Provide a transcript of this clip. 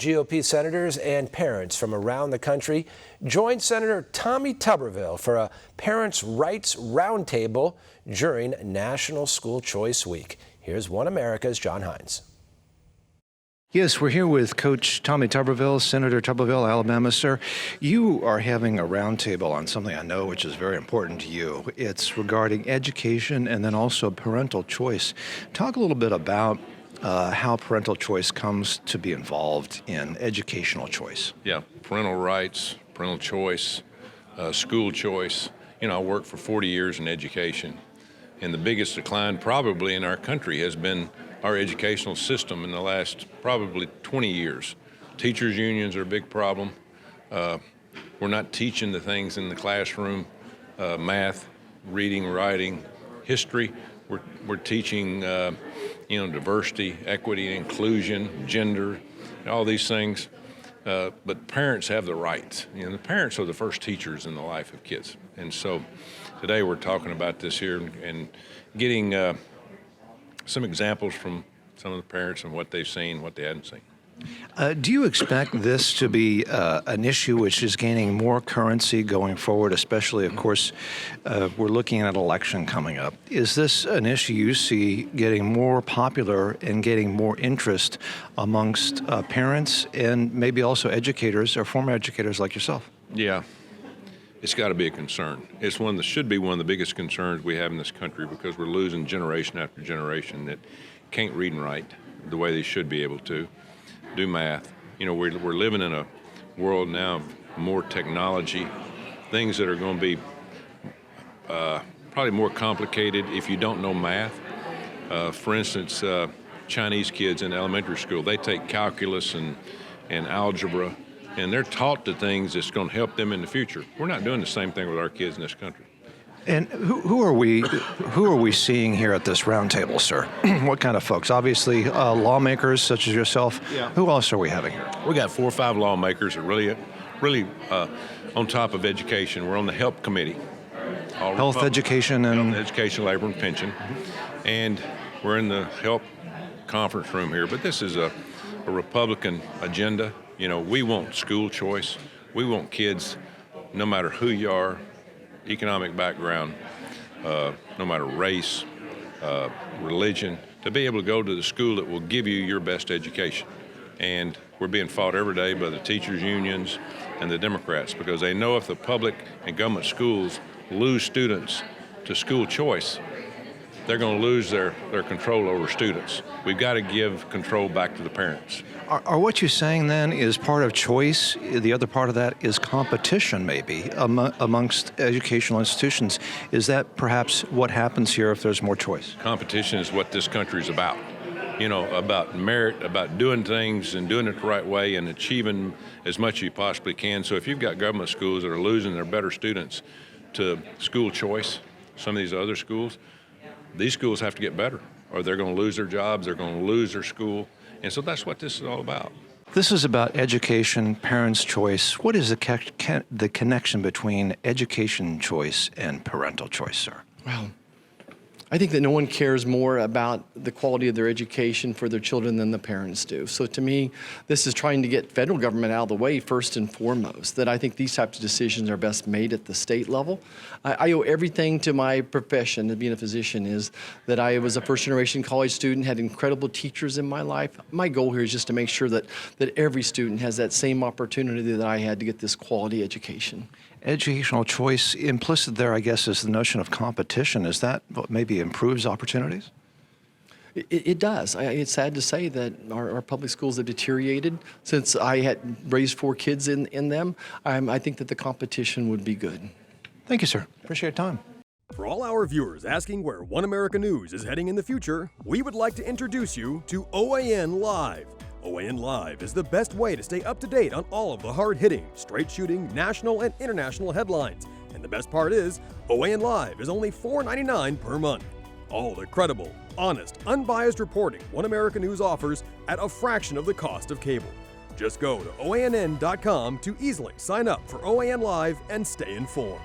GOP senators and parents from around the country joined Senator Tommy Tuberville for a Parents' Rights Roundtable during National School Choice Week. Here's One America's John Hines. Yes, we're here with Coach Tommy Tuberville, Senator Tuberville, Alabama. Sir, you are having a roundtable on something I know which is very important to you. It's regarding education and then also parental choice. Talk a little bit about how parental choice comes to be involved in educational choice. Yeah, parental rights, parental choice, school choice. You know, I worked for 40 years in education, and the biggest decline probably in our country has been our educational system in the last probably 20 years. Teachers' unions are a big problem. We're not teaching the things in the classroom, math, reading, writing, history. We're teaching, diversity, equity, inclusion, gender, all these things. But parents have the rights. The parents are the first teachers in the life of kids. And so today we're talking about this here and getting some examples from some of the parents and what they've seen, what they hadn't seen. Do you expect this to be an issue which is gaining more currency going forward, especially, of course, we're looking at an election coming up. Is this an issue you see getting more popular and getting more interest amongst parents and maybe also educators or former educators like yourself? Yeah, it's got to be a concern. It's one that should be one of the biggest concerns we have in this country because we're losing generation after generation that can't read and write the way they should be able to. Do math. We're living in a world now of more technology, things that are going to be probably more complicated if you don't know math. For instance, Chinese kids in elementary school, they take calculus and algebra, and they're taught the things that's going to help them in the future. We're not doing the same thing with our kids in this country. And who are we seeing here at this roundtable, sir? What kind of folks? Obviously, lawmakers such as yourself. Yeah. Who else are we having here? We got 4 or 5 lawmakers that really on top of education. We're on the HELP committee. Health, education, and education, labor, and pension. And we're in the HELP conference room here. But this is a Republican agenda. We want school choice. We want kids, no matter who you are, economic background, no matter race, religion, to be able to go to the school that will give you your best education. And we're being fought every day by the teachers' unions and the Democrats because they know if the public and government schools lose students to school choice, they're going to lose their control over students. We've got to give control back to the parents. Are what you're saying then is part of choice? The other part of that is competition maybe amongst educational institutions. Is that perhaps what happens here if there's more choice? Competition is what this country is about. About merit, about doing things and doing it the right way and achieving as much as you possibly can. So if you've got government schools that are losing their better students to school choice, some of these other schools, these schools have to get better or they're going to lose their jobs, they're going to lose their school. And so that's what this is all about. This is about education, parents' choice. What is the connection between education choice and parental choice, sir? Well, I think that no one cares more about the quality of their education for their children than the parents do. So to me, this is trying to get federal government out of the way first and foremost, that I think these types of decisions are best made at the state level. I owe everything to my profession of being a physician is that I was a first-generation college student, had incredible teachers in my life. My goal here is just to make sure that every student has that same opportunity that I had to get this quality education. Educational choice, implicit there, I guess, is the notion of competition. Is that what maybe improves opportunities? It does. It's sad to say that our public schools have deteriorated since I had raised 4 kids in them. I think that the competition would be good. Thank you, sir. Appreciate your time. For all our viewers asking where One America News is heading in the future, we would like to introduce you to OAN Live. OAN Live is the best way to stay up to date on all of the hard-hitting, straight-shooting, national and international headlines. And the best part is, OAN Live is only $4.99 per month. All the credible, honest, unbiased reporting One America News offers at a fraction of the cost of cable. Just go to OANN.com to easily sign up for OAN Live and stay informed.